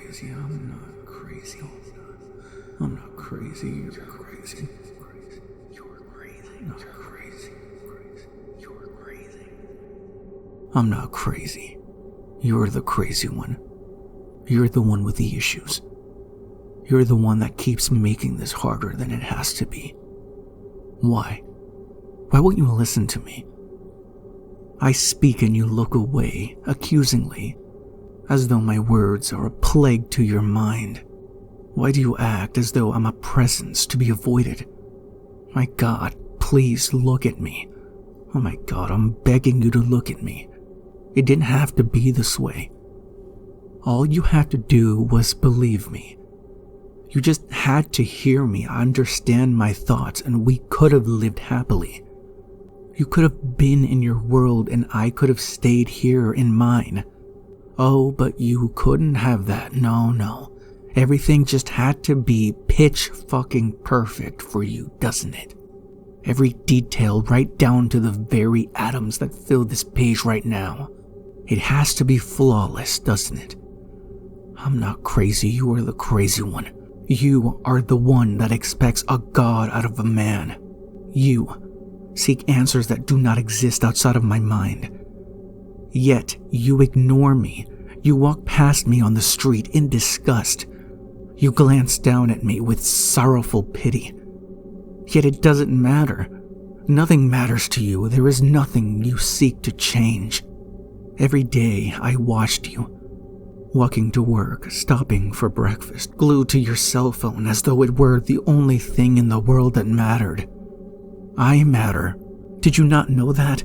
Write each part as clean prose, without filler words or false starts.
crazy. I'm not crazy. I'm not crazy. You're crazy. You're crazy. Not crazy. You're crazy. I'm not crazy. You're the crazy one. You're the one with the issues. You're the one that keeps making this harder than it has to be. Why? Why won't you listen to me? I speak and you look away, accusingly, as though my words are a plague to your mind. Why do you act as though I'm a presence to be avoided? My God, please look at me. Oh my God, I'm begging you to look at me. It didn't have to be this way. All you had to do was believe me. You just had to hear me, understand my thoughts, and we could have lived happily. You could have been in your world and I could have stayed here in mine. Oh, but you couldn't have that. No. Everything just had to be pitch fucking perfect for you, doesn't it? Every detail right down to the very atoms that fill this page right now. It has to be flawless, doesn't it? I'm not crazy, you are the crazy one. You are the one that expects a god out of a man. You seek answers that do not exist outside of my mind. Yet you ignore me. You walk past me on the street in disgust. You glance down at me with sorrowful pity. Yet it doesn't matter. Nothing matters to you. There is nothing you seek to change. Every day I watched you, walking to work, stopping for breakfast, glued to your cell phone as though it were the only thing in the world that mattered. I matter. Did you not know that?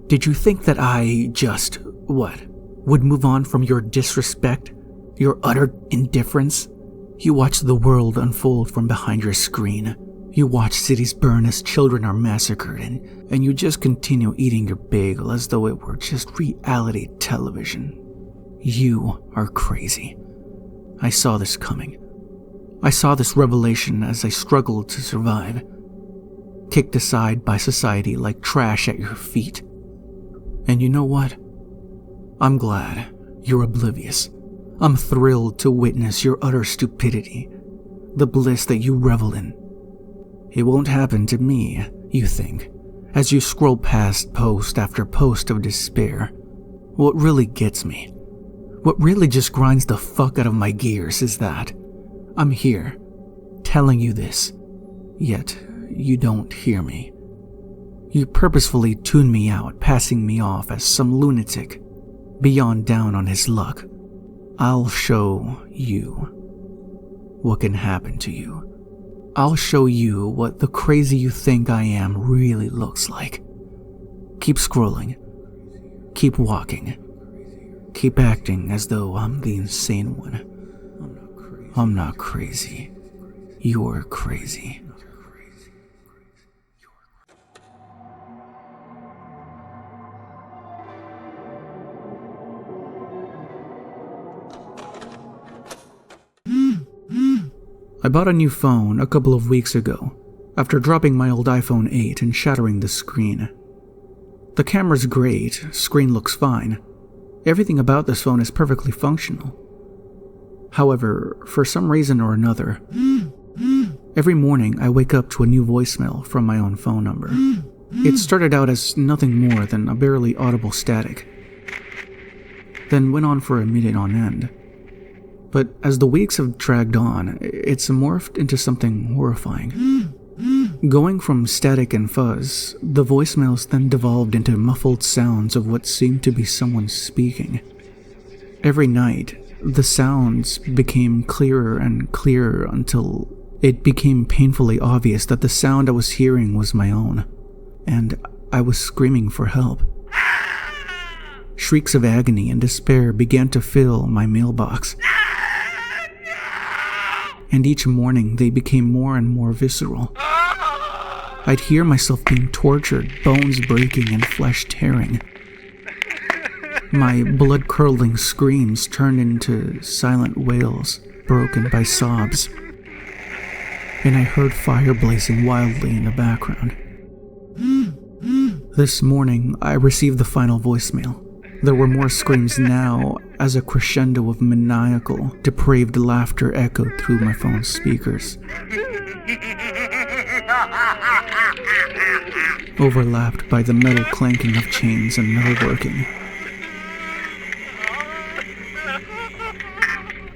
Did you think that I just, would move on from your disrespect, your utter indifference? You watch the world unfold from behind your screen. You watch cities burn as children are massacred, and you just continue eating your bagel as though it were just reality television. You are crazy. I saw this coming. I saw this revelation as I struggled to survive, kicked aside by society like trash at your feet. And you know what? I'm glad you're oblivious. I'm thrilled to witness your utter stupidity, the bliss that you revel in. It won't happen to me, you think, as you scroll past post after post of despair. What really gets me, what really just grinds the fuck out of my gears is that I'm here, telling you this, yet you don't hear me. You purposefully tune me out, passing me off as some lunatic, beyond down on his luck. I'll show you what can happen to you. I'll show you what the crazy you think I am really looks like. Keep scrolling. Keep walking. Keep acting as though I'm the insane one. I'm not crazy. You're crazy. I bought a new phone a couple of weeks ago, after dropping my old iPhone 8 and shattering the screen. The camera's great, screen looks fine. Everything about this phone is perfectly functional. However, for some reason or another, every morning I wake up to a new voicemail from my own phone number. It started out as nothing more than a barely audible static, then went on for a minute on end. But as the weeks have dragged on, it's morphed into something horrifying. Going from static and fuzz, the voicemails then devolved into muffled sounds of what seemed to be someone speaking. Every night, the sounds became clearer and clearer until it became painfully obvious that the sound I was hearing was my own, and I was screaming for help. Shrieks of agony and despair began to fill my mailbox. And each morning they became more and more visceral. I'd hear myself being tortured, bones breaking and flesh tearing. My blood-curdling screams turned into silent wails, broken by sobs. And I heard fire blazing wildly in the background. This morning, I received the final voicemail. There were more screams now as a crescendo of maniacal, depraved laughter echoed through my phone's speakers, overlapped by the metal clanking of chains and metalworking.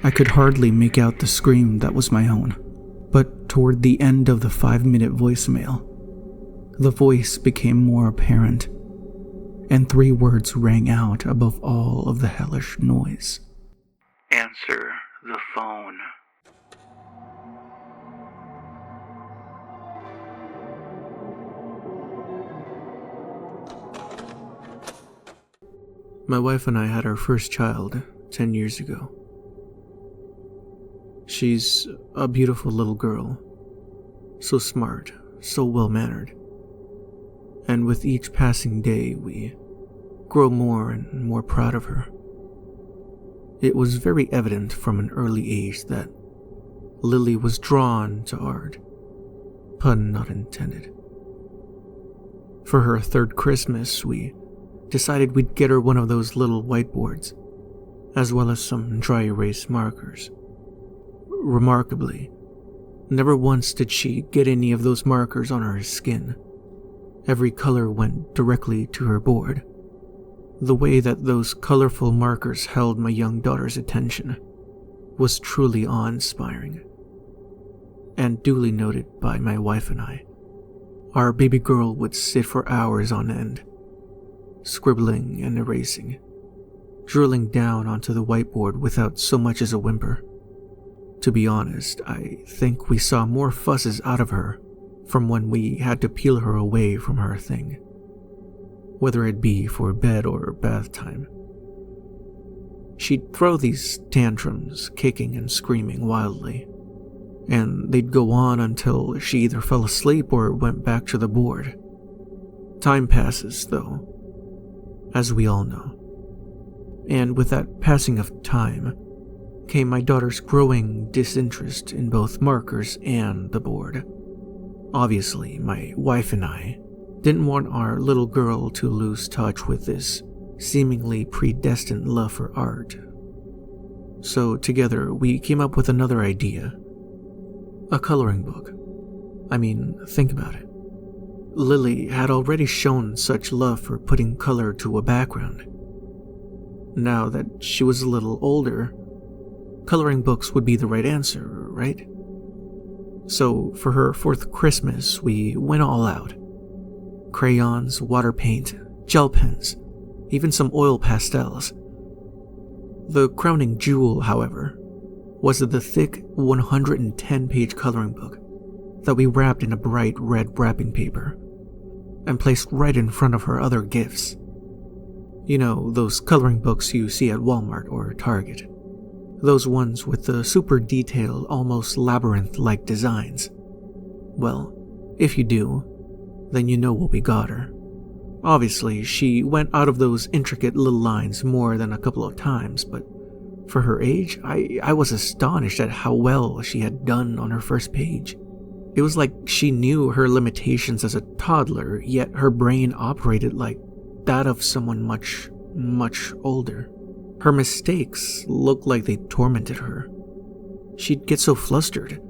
I could hardly make out the scream that was my own, but toward the end of the 5-minute voicemail, the voice became more apparent, and 3 words rang out above all of the hellish noise. Answer the phone. My wife and I had our first child 10 years ago. She's a beautiful little girl, so smart, so well-mannered. And with each passing day, we grow more and more proud of her. It was very evident from an early age that Lily was drawn to art, pun not intended. For her 3rd Christmas, we decided we'd get her one of those little whiteboards, as well as some dry erase markers. Remarkably, never once did she get any of those markers on her skin. Every color went directly to her board. The way that those colorful markers held my young daughter's attention was truly awe-inspiring, and duly noted by my wife and I. Our baby girl would sit for hours on end, scribbling and erasing, drilling down onto the whiteboard without so much as a whimper. To be honest, I think we saw more fusses out of her from when we had to peel her away from her thing, whether it be for bed or bath time. She'd throw these tantrums, kicking and screaming wildly, and they'd go on until she either fell asleep or went back to the board. Time passes, though, as we all know. And with that passing of time came my daughter's growing disinterest in both markers and the board. Obviously, my wife and I didn't want our little girl to lose touch with this seemingly predestined love for art. So together we came up with another idea. A coloring book. I mean, think about it. Lily had already shown such love for putting color to a background. Now that she was a little older, coloring books would be the right answer, right? So for her 4th Christmas, we went all out. Crayons, water paint, gel pens, even some oil pastels. The crowning jewel, however, was the thick 110-page coloring book that we wrapped in a bright red wrapping paper and placed right in front of her other gifts. You know, those coloring books you see at Walmart or Target. Those ones with the super detailed, almost labyrinth-like designs. Well, if you do, then you know what we got her. Obviously, she went out of those intricate little lines more than a couple of times, but for her age, I was astonished at how well she had done on her first page. It was like she knew her limitations as a toddler, yet her brain operated like that of someone much, much older. Her mistakes looked like they tormented her. She'd get so flustered,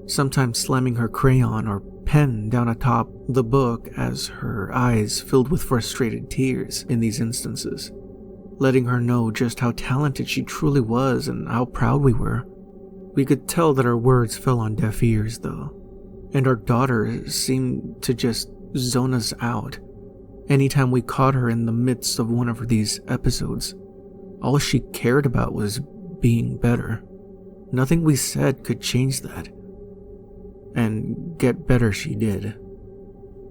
sometimes slamming her crayon or pen down atop the book as her eyes filled with frustrated tears in these instances, letting her know just how talented she truly was and how proud we were. We could tell that our words fell on deaf ears, though, and our daughter seemed to just zone us out. Anytime we caught her in the midst of one of these episodes, all she cared about was being better. Nothing we said could change that. And get better she did.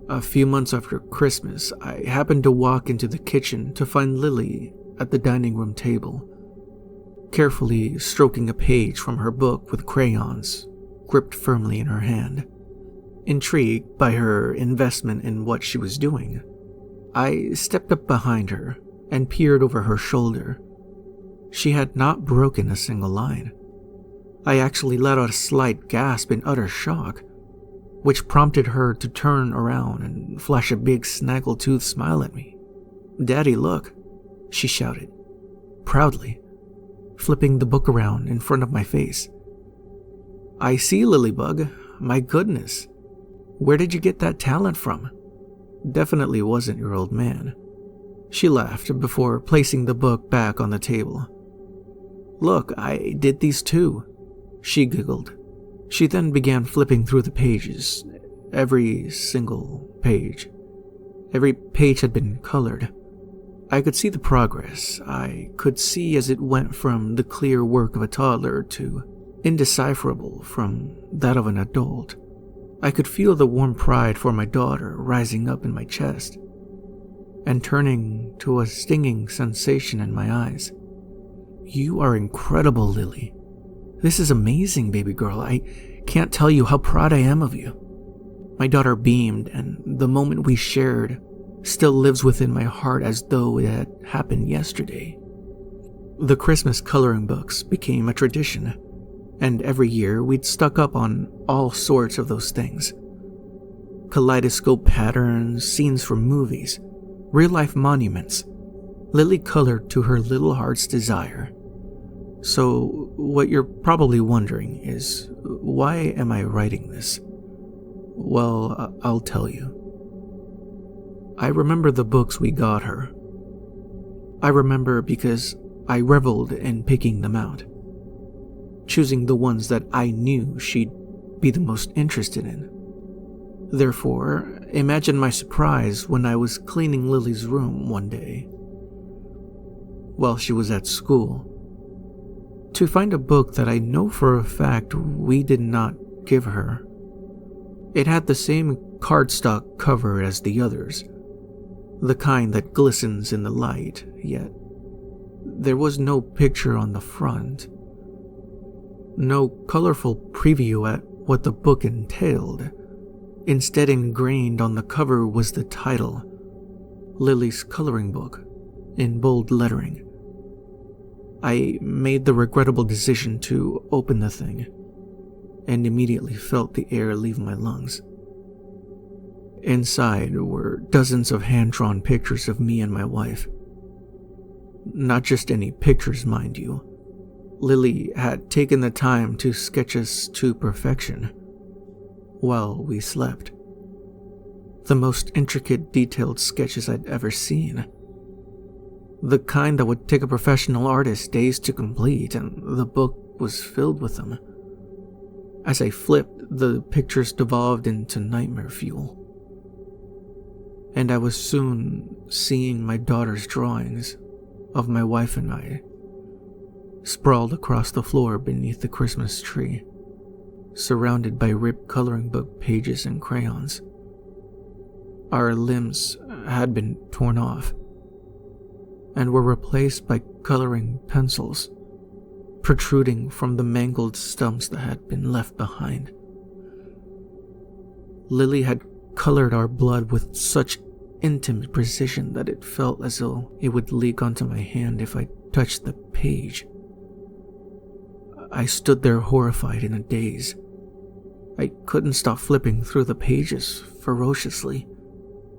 A few months after Christmas, I happened to walk into the kitchen to find Lily at the dining room table, carefully stroking a page from her book with crayons gripped firmly in her hand. Intrigued by her investment in what she was doing, I stepped up behind her and peered over her shoulder. She had not broken a single line. I actually let out a slight gasp in utter shock, which prompted her to turn around and flash a big snaggletooth smile at me. "Daddy, look." she shouted, proudly, flipping the book around in front of my face. "I see, Lilybug. My goodness. Where did you get that talent from? Definitely wasn't your old man." She laughed before placing the book back on the table. "Look, I did these too," she giggled. She then began flipping through the pages, every single page. Every page had been colored. I could see the progress. I could see as it went from the clear work of a toddler to indecipherable from that of an adult. I could feel the warm pride for my daughter rising up in my chest and turning to a stinging sensation in my eyes. "You are incredible, Lily. This is amazing, baby girl. I can't tell you how proud I am of you." My daughter beamed, and the moment we shared still lives within my heart as though it had happened yesterday. The Christmas coloring books became a tradition, and every year we'd stock up on all sorts of those things. Kaleidoscope patterns, scenes from movies, real-life monuments. Lily colored to her little heart's desire. So, what you're probably wondering is, why am I writing this? Well, I'll tell you. I remember the books we got her. I remember because I reveled in picking them out, choosing the ones that I knew she'd be the most interested in. Therefore, imagine my surprise when I was cleaning Lily's room one day, while she was at school, to find a book that I know for a fact we did not give her. It had the same cardstock cover as the others, the kind that glistens in the light, yet there was no picture on the front, no colorful preview at what the book entailed. Instead, ingrained on the cover was the title, Lily's Coloring Book, in bold lettering. I made the regrettable decision to open the thing, and immediately felt the air leave my lungs. Inside were dozens of hand-drawn pictures of me and my wife. Not just any pictures, mind you. Lily had taken the time to sketch us to perfection while we slept. The most intricate, detailed sketches I'd ever seen. The kind that would take a professional artist days to complete, and the book was filled with them. As I flipped, the pictures devolved into nightmare fuel, and I was soon seeing my daughter's drawings of my wife and I, sprawled across the floor beneath the Christmas tree, surrounded by ripped coloring book pages and crayons. Our limbs had been torn off and were replaced by coloring pencils protruding from the mangled stumps that had been left behind. Lily had colored our blood with such intimate precision that it felt as though it would leak onto my hand if I touched the page. I stood there horrified in a daze. I couldn't stop flipping through the pages ferociously,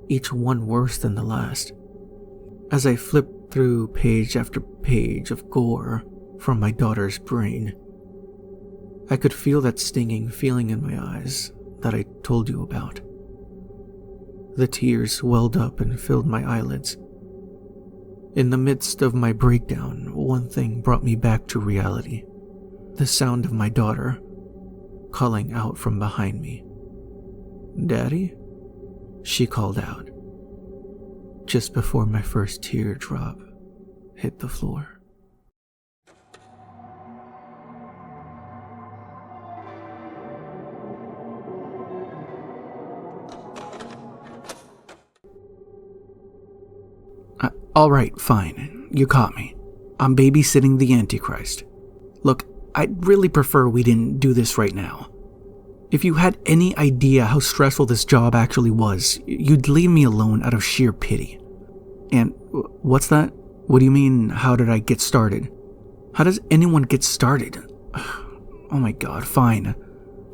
each one worse than the last. As I flipped through page after page of gore from my daughter's brain, I could feel that stinging feeling in my eyes that I told you about. The tears welled up and filled my eyelids. In the midst of my breakdown, one thing brought me back to reality. The sound of my daughter calling out from behind me. "Daddy?" she called out, just before my first teardrop hit the floor. Alright, fine. You caught me. I'm babysitting the Antichrist. Look, I'd really prefer we didn't do this right now. If you had any idea how stressful this job actually was, you'd leave me alone out of sheer pity. And what's that? What do you mean, how did I get started? How does anyone get started? Oh my god, fine.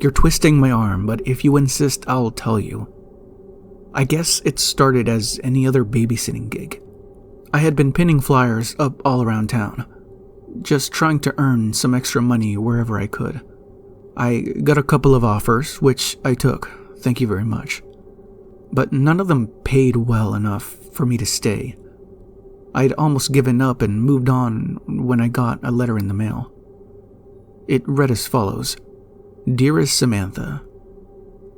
You're twisting my arm, but if you insist, I'll tell you. I guess it started as any other babysitting gig. I had been pinning flyers up all around town, just trying to earn some extra money wherever I could. I got a couple of offers, which I took, thank you very much. But none of them paid well enough for me to stay. I'd almost given up and moved on when I got a letter in the mail. It read as follows: Dearest Samantha,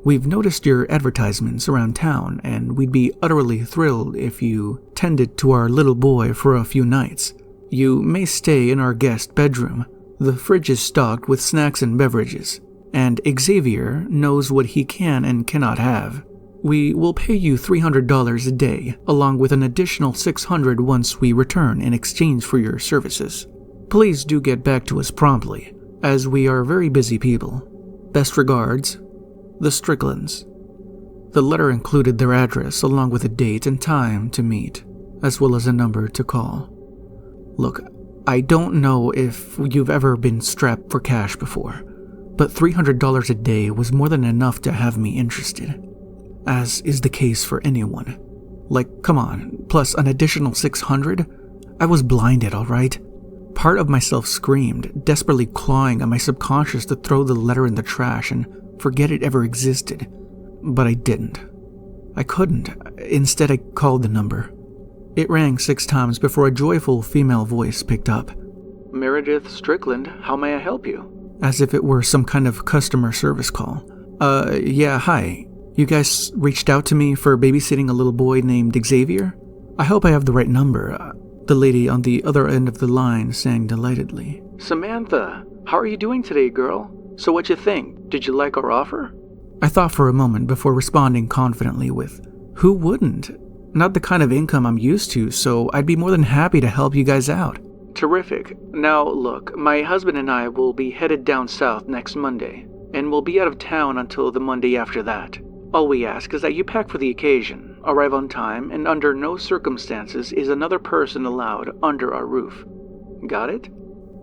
we've noticed your advertisements around town, and we'd be utterly thrilled if you tended to our little boy for a few nights. You may stay in our guest bedroom. The fridge is stocked with snacks and beverages, and Xavier knows what he can and cannot have. We will pay you $300 a day, along with an additional $600 once we return in exchange for your services. Please do get back to us promptly, as we are very busy people. Best regards, the Stricklands. The letter included their address along with a date and time to meet, as well as a number to call. Look, I don't know if you've ever been strapped for cash before, but $300 a day was more than enough to have me interested, as is the case for anyone. Like, come on, plus an additional $600? I was blinded, alright? Part of myself screamed, desperately clawing at my subconscious to throw the letter in the trash and forget it ever existed. But I didn't. I couldn't. Instead, I called the number. It rang 6 times before a joyful female voice picked up. Meredith Strickland, how may I help you? As if it were some kind of customer service call. Yeah, hi. You guys reached out to me for babysitting a little boy named Xavier? I hope I have the right number. The lady on the other end of the line sang delightedly. Samantha, how are you doing today, girl? So what you think? Did you like our offer? I thought for a moment before responding confidently with, who wouldn't? Not the kind of income I'm used to, so I'd be more than happy to help you guys out. Terrific. Now, look, my husband and I will be headed down south next Monday, and we'll be out of town until the Monday after that. All we ask is that you pack for the occasion, arrive on time, and under no circumstances is another person allowed under our roof. Got it?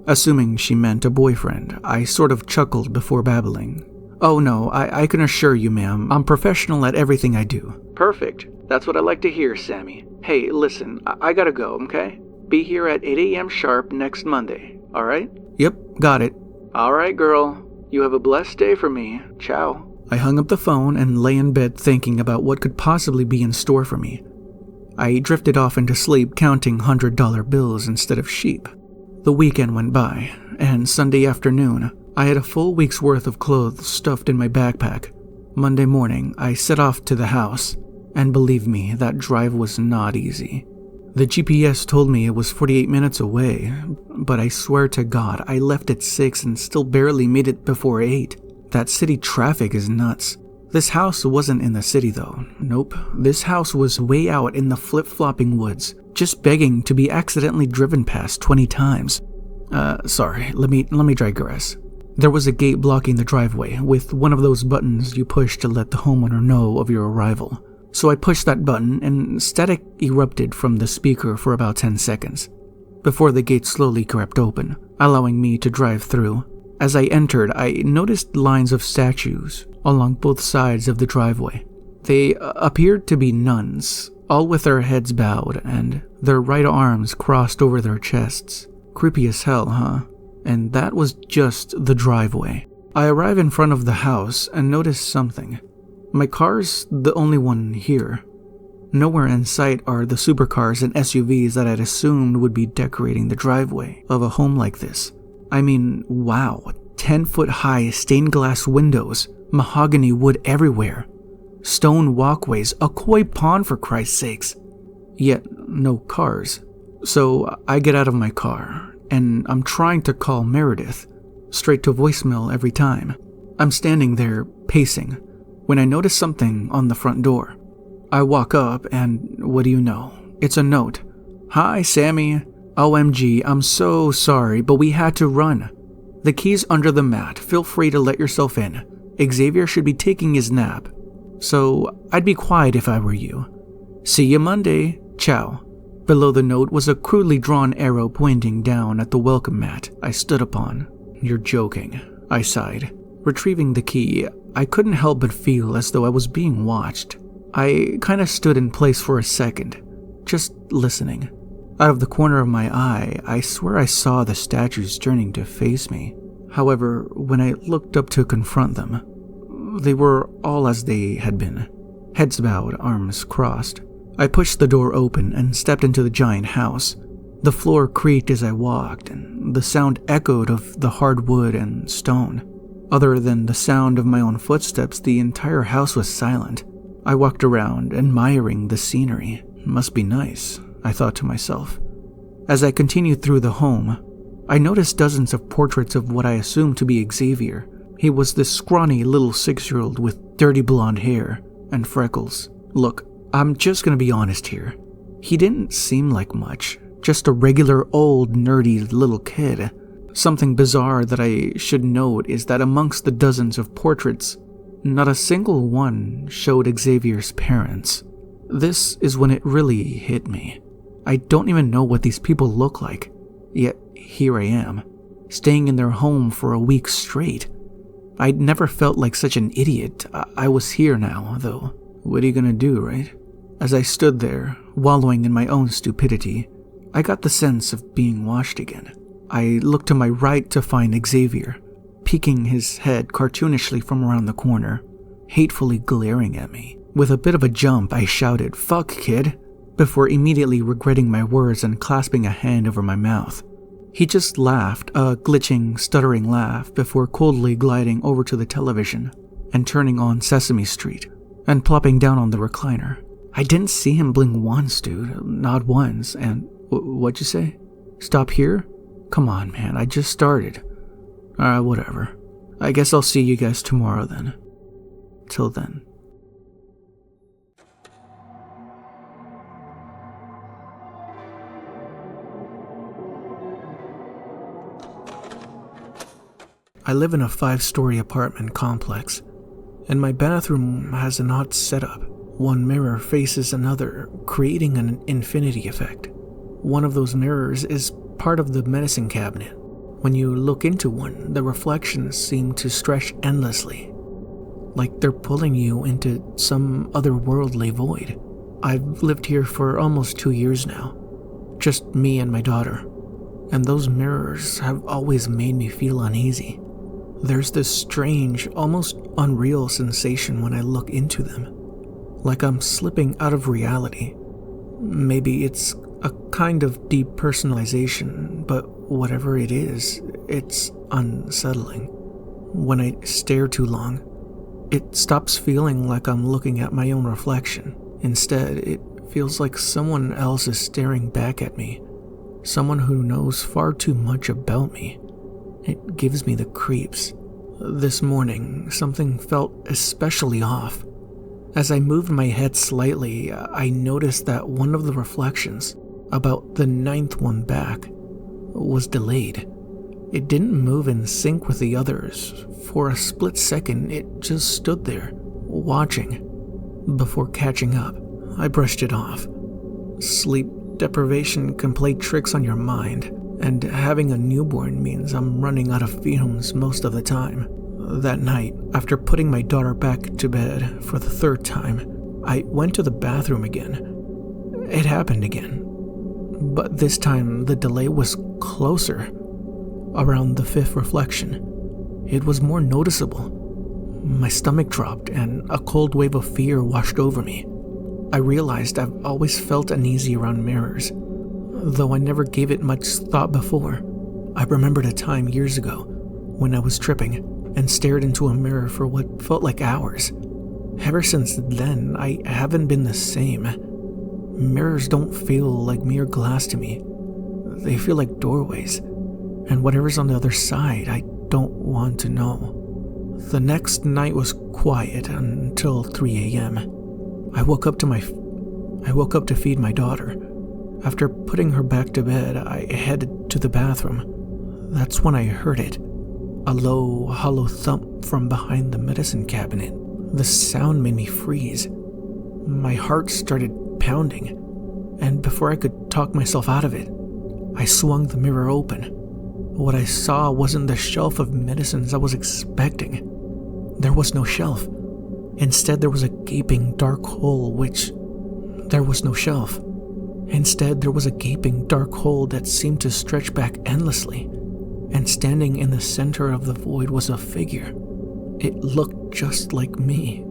Assuming she meant a boyfriend, I sort of chuckled before babbling. Oh no, I can assure you, ma'am, I'm professional at everything I do. Perfect. That's what I like to hear, Sammy. Hey, listen, I gotta go, okay? Be here at 8 a.m. sharp next Monday, alright? Yep, got it. Alright, girl. You have a blessed day for me. Ciao. I hung up the phone and lay in bed thinking about what could possibly be in store for me. I drifted off into sleep counting $100 bills instead of sheep. The weekend went by, and Sunday afternoon, I had a full week's worth of clothes stuffed in my backpack. Monday morning, I set off to the house, and believe me, that drive was not easy. The GPS told me it was 48 minutes away, but I swear to God, I left at 6 and still barely made it before 8. That city traffic is nuts. This house wasn't in the city though. Nope. This house was way out in the flip-flopping woods, just begging to be accidentally driven past 20 times. Sorry, let me digress. There was a gate blocking the driveway with one of those buttons you push to let the homeowner know of your arrival. So I pushed that button and static erupted from the speaker for about 10 seconds, before the gate slowly crept open, allowing me to drive through. As I entered, I noticed lines of statues along both sides of the driveway. They appeared to be nuns, all with their heads bowed and their right arms crossed over their chests. Creepy as hell, huh? And that was just the driveway. I arrive in front of the house and notice something. My car's the only one here. Nowhere in sight are the supercars and SUVs that I'd assumed would be decorating the driveway of a home like this. I mean, wow, 10-foot-high stained glass windows, mahogany wood everywhere, stone walkways, a koi pond for Christ's sakes. Yet, no cars. So I get out of my car, and I'm trying to call Meredith, straight to voicemail every time. I'm standing there, pacing, when I notice something on the front door. I walk up, and what do you know? It's a note. Hi, Sammy. OMG, I'm so sorry, but we had to run. The key's under the mat. Feel free to let yourself in. Xavier should be taking his nap. So I'd be quiet if I were you. See you Monday. Ciao. Below the note was a crudely drawn arrow pointing down at the welcome mat I stood upon. You're joking, I sighed. Retrieving the key, I couldn't help but feel as though I was being watched. I kinda stood in place for a second, just listening. Out of the corner of my eye, I swear I saw the statues turning to face me. However, when I looked up to confront them, they were all as they had been, heads bowed, arms crossed. I pushed the door open and stepped into the giant house. The floor creaked as I walked, and the sound echoed of the hard wood and stone. Other than the sound of my own footsteps, the entire house was silent. I walked around, admiring the scenery. Must be nice, I thought to myself. As I continued through the home, I noticed dozens of portraits of what I assumed to be Xavier. He was this scrawny little 6-year-old with dirty blonde hair and freckles. Look, I'm just gonna be honest here. He didn't seem like much, just a regular old nerdy little kid. Something bizarre that I should note is that amongst the dozens of portraits, not a single one showed Xavier's parents. This is when it really hit me. I don't even know what these people look like, yet here I am, staying in their home for a week straight. I'd never felt like such an idiot. I was here now, though. What are you gonna do, right? As I stood there, wallowing in my own stupidity, I got the sense of being watched again. I looked to my right to find Xavier, peeking his head cartoonishly from around the corner, hatefully glaring at me. With a bit of a jump, I shouted, "Fuck, kid," before immediately regretting my words and clasping a hand over my mouth. He just laughed, a glitching, stuttering laugh, before coldly gliding over to the television and turning on Sesame Street and plopping down on the recliner. I didn't see him blink once, dude. Not once. And what'd you say? Stop here? Come on, man. I just started. Whatever. I guess I'll see you guys tomorrow then. Till then. I live in a 5-story apartment complex, and my bathroom has an odd setup. One mirror faces another, creating an infinity effect. One of those mirrors is part of the medicine cabinet. When you look into one, the reflections seem to stretch endlessly, like they're pulling you into some otherworldly void. I've lived here for almost 2 years now, just me and my daughter, and those mirrors have always made me feel uneasy. There's this strange, almost unreal sensation when I look into them, like I'm slipping out of reality. Maybe it's a kind of depersonalization, but whatever it is, it's unsettling. When I stare too long, it stops feeling like I'm looking at my own reflection. Instead, it feels like someone else is staring back at me, someone who knows far too much about me. It gives me the creeps. This morning, something felt especially off. As I moved my head slightly, I noticed that one of the reflections, about the 9th one back, was delayed. It didn't move in sync with the others. For a split second, it just stood there, watching. Before catching up, I brushed it off. Sleep deprivation can play tricks on your mind, and having a newborn means I'm running out of fumes most of the time. That night, after putting my daughter back to bed for the 3rd time, I went to the bathroom again. It happened again. But this time, the delay was closer. Around the 5th reflection, it was more noticeable. My stomach dropped and a cold wave of fear washed over me. I realized I've always felt uneasy around mirrors, though I never gave it much thought before. I remembered a time years ago when I was tripping and stared into a mirror for what felt like hours. Ever since then, I haven't been the same. Mirrors don't feel like mere glass to me. They feel like doorways, and whatever's on the other side, I don't want to know. The next night was quiet until 3 a.m. I woke up to feed my daughter. After putting her back to bed, I headed to the bathroom. That's when I heard it. A low, hollow thump from behind the medicine cabinet. The sound made me freeze. My heart started pounding, and before I could talk myself out of it, I swung the mirror open. What I saw wasn't the shelf of medicines I was expecting. There was no shelf. Instead, there was a gaping dark hole, which there was no shelf. Instead, there was a gaping dark hole that seemed to stretch back endlessly, and standing in the center of the void was a figure. It looked just like me.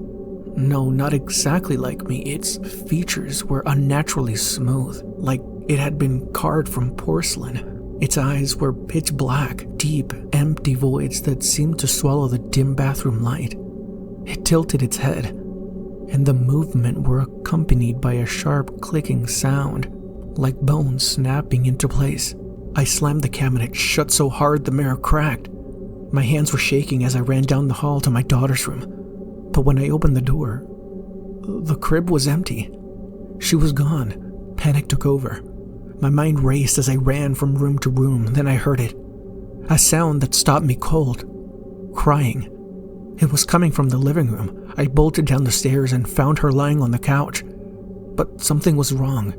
No, not exactly like me. Its features were unnaturally smooth, like it had been carved from porcelain. Its eyes were pitch black, deep, empty voids that seemed to swallow the dim bathroom light. It tilted its head, and the movement were accompanied by a sharp clicking sound, like bones snapping into place. I slammed the cabinet shut so hard the mirror cracked. My hands were shaking as I ran down the hall to my daughter's room. But when I opened the door, the crib was empty. She was gone. Panic took over. My mind raced as I ran from room to room. Then I heard it. A sound that stopped me cold. Crying. It was coming from the living room. I bolted down the stairs and found her lying on the couch. But something was wrong.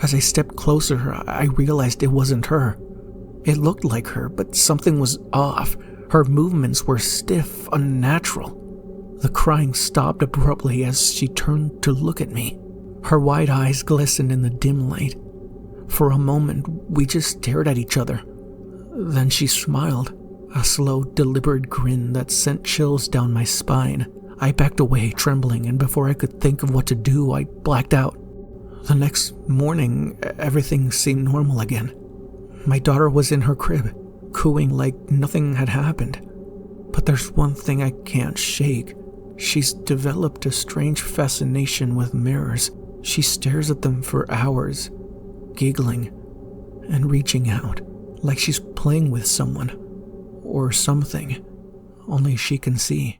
As I stepped closer, I realized it wasn't her. It looked like her, but something was off. Her movements were stiff, unnatural. The crying stopped abruptly as she turned to look at me. Her wide eyes glistened in the dim light. For a moment, we just stared at each other. Then she smiled, a slow, deliberate grin that sent chills down my spine. I backed away, trembling, and before I could think of what to do, I blacked out. The next morning, everything seemed normal again. My daughter was in her crib, cooing like nothing had happened. But there's one thing I can't shake. She's developed a strange fascination with mirrors. She stares at them for hours, giggling and reaching out, like she's playing with someone or something only she can see.